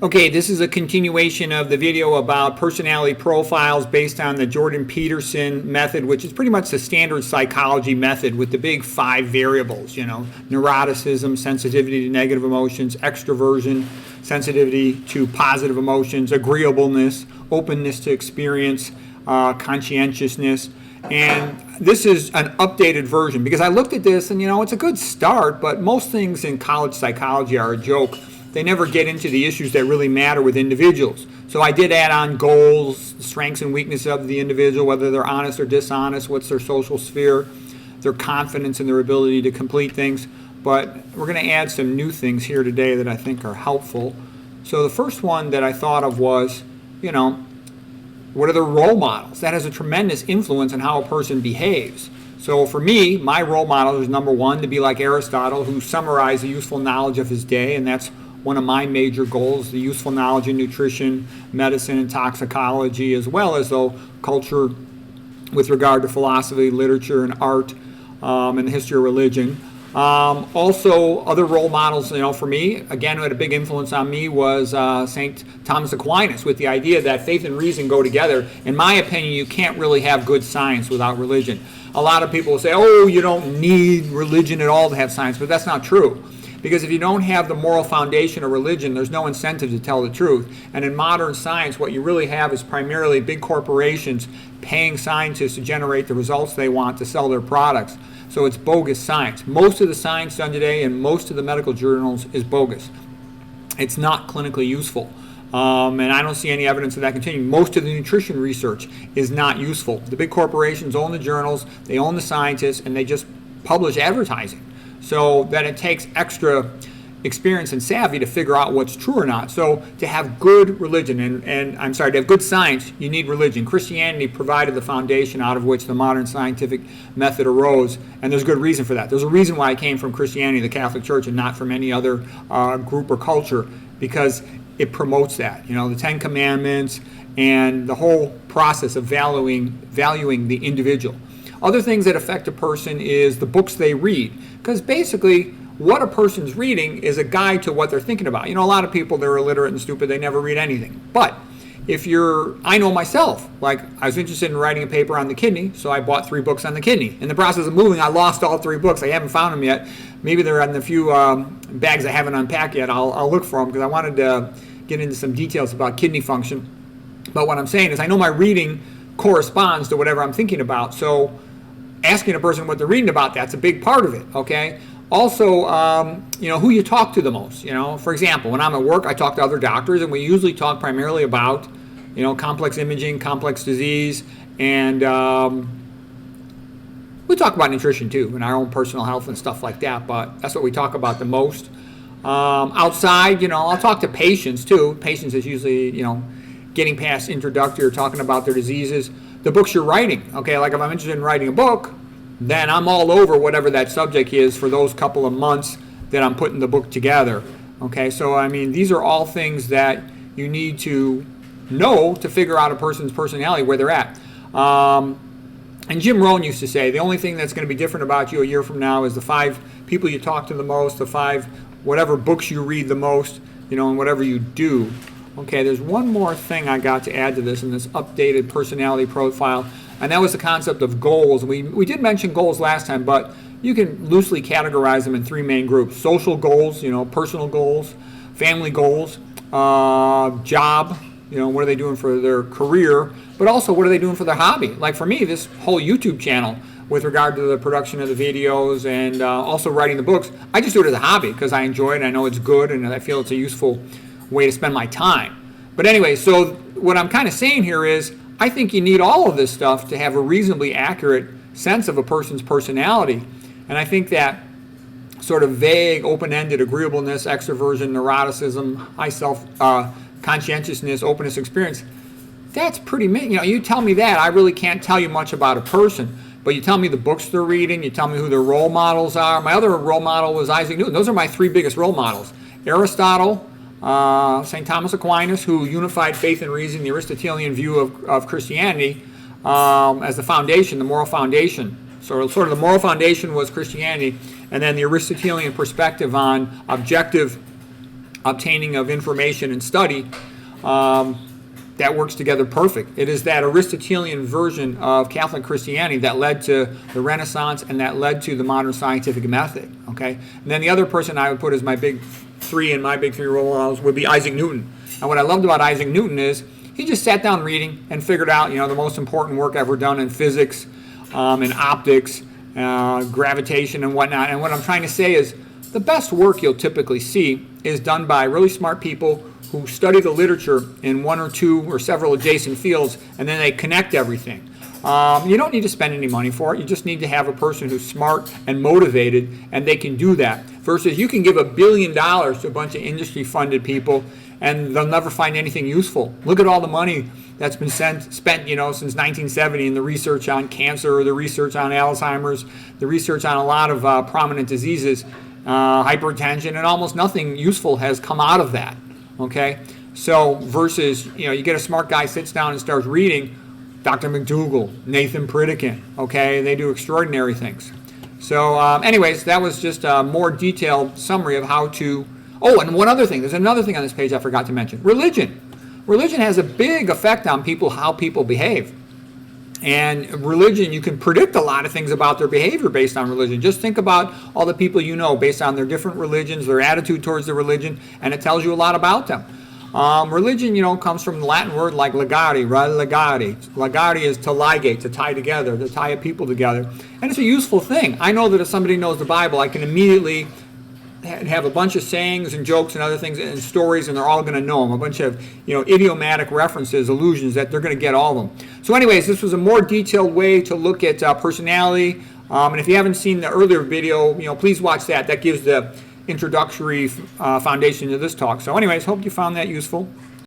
Okay, this is a continuation of the video about personality profiles based on the Jordan Peterson method, which is pretty much the standard psychology method with the big 5 variables, neuroticism, sensitivity to negative emotions, extroversion, sensitivity to positive emotions, agreeableness, openness to experience, conscientiousness. And this is an updated version because I looked at this and, it's a good start, but most things in college psychology are a joke. They never get into the issues that really matter with individuals. So I did add on goals, strengths and weaknesses of the individual, whether they're honest or dishonest, what's their social sphere, their confidence in their ability to complete things. But we're going to add some new things here today that I think are helpful. So the first one that I thought of was, what are the role models? That has a tremendous influence on how a person behaves. So for me, my role model is number 1, to be like Aristotle, who summarized the useful knowledge of his day, and that's one of my major goals, the useful knowledge in nutrition, medicine, and toxicology, as well as culture with regard to philosophy, literature, and art, and the history of religion. Also, other role models, for me, again, who had a big influence on me was St. Thomas Aquinas, with the idea that faith and reason go together. In my opinion, you can't really have good science without religion. A lot of people will say, oh, you don't need religion at all to have science, but that's not true. Because if you don't have the moral foundation of religion, there's no incentive to tell the truth. And in modern science, what you really have is primarily big corporations paying scientists to generate the results they want to sell their products. So it's bogus science. Most of the science done today in most of the medical journals is bogus. It's not clinically useful. And I don't see any evidence of that continuing. Most of the nutrition research is not useful. The big corporations own the journals, they own the scientists, and they just publish advertising. So that it takes extra experience and savvy to figure out what's true or not. So to have good religion, to have good science, you need religion. Christianity provided the foundation out of which the modern scientific method arose, and there's good reason for that. There's a reason why I came from Christianity, the Catholic Church, and not from any other group or culture, because it promotes that. The 10 Commandments and the whole process of valuing the individual. Other things that affect a person is the books they read, because basically what a person's reading is a guide to what they're thinking about. A lot of people, they're illiterate and stupid, they never read anything. But I know myself, like I was interested in writing a paper on the kidney, so I bought 3 books on the kidney. In the process of moving, I lost all 3 books. I haven't found them yet. Maybe they're in the few bags I haven't unpacked yet. I'll look for them because I wanted to get into some details about kidney function. But what I'm saying is I know my reading corresponds to whatever I'm thinking about. So asking a person what they're reading about, that's a big part of it, okay? Also, who you talk to the most. For example, when I'm at work, I talk to other doctors, and we usually talk primarily about, complex imaging, complex disease, and we talk about nutrition too, and our own personal health and stuff like that, but that's what we talk about the most. Outside, I'll talk to patients too. Patients is usually, getting past introductory or talking about their diseases. The books you're writing, okay, like if I'm interested in writing a book, then I'm all over whatever that subject is for those couple of months that I'm putting the book together. Okay, so these are all things that you need to know to figure out a person's personality, where they're at. And Jim Rohn used to say, the only thing that's going to be different about you a year from now is the 5 people you talk to the most, the 5 whatever books you read the most, and whatever you do. Okay, there's one more thing I got to add to this in this updated personality profile, and that was the concept of goals. We did mention goals last time, but you can loosely categorize them in 3 main groups. Social goals, personal goals, family goals, job, what are they doing for their career, but also what are they doing for their hobby. Like for me, this whole YouTube channel with regard to the production of the videos and also writing the books, I just do it as a hobby because I enjoy it, I know it's good, and I feel it's a useful way to spend my time. But anyway, so what I'm kind of saying here is I think you need all of this stuff to have a reasonably accurate sense of a person's personality. And I think that sort of vague, open-ended agreeableness, extroversion, neuroticism, high conscientiousness, openness, experience, that's pretty, you tell me that, I really can't tell you much about a person. But you tell me the books they're reading, you tell me who their role models are. My other role model was Isaac Newton. Those are my 3 biggest role models. Aristotle, St. Thomas Aquinas, who unified faith and reason, the Aristotelian view of Christianity, as the foundation, the moral foundation. So sort of the moral foundation was Christianity, and then the Aristotelian perspective on objective obtaining of information and study, that works together perfect. It is that Aristotelian version of Catholic Christianity that led to the Renaissance and that led to the modern scientific method. Okay, and then the other person I would put as my big three in my big three role models would be Isaac Newton. And what I loved about Isaac Newton is he just sat down reading and figured out, the most important work ever done in physics, and optics, gravitation, and whatnot. And what I'm trying to say is the best work you'll typically see is done by really smart people who study the literature in one or two or several adjacent fields, and then they connect everything. You don't need to spend any money for it. You just need to have a person who's smart and motivated, and they can do that. Versus you can give $1 billion to a bunch of industry-funded people, and they'll never find anything useful. Look at all the money that's been spent, since 1970 in the research on cancer, the research on Alzheimer's, the research on a lot of prominent diseases, hypertension, and almost nothing useful has come out of that. Okay, so versus, you get a smart guy, sits down and starts reading, Dr. McDougall, Nathan Pritikin, okay, they do extraordinary things. So anyways, that was just a more detailed summary of how to, and one other thing, there's another thing on this page I forgot to mention, religion. Religion has a big effect on people, how people behave. And religion, you can predict a lot of things about their behavior based on religion. Just think about all the people you know based on their different religions, their attitude towards the religion, and it tells you a lot about them. Religion, comes from the Latin word like legare, right? Legare. Legare is to ligate, to tie together, to tie people together. And it's a useful thing. I know that if somebody knows the Bible, I can immediately have a bunch of sayings and jokes and other things and stories, and they're all going to know them. A bunch of idiomatic references, allusions, that they're going to get all of them. So anyways, this was a more detailed way to look at personality. And if you haven't seen the earlier video, please watch that. That gives the introductory foundation to this talk. So anyways, hope you found that useful.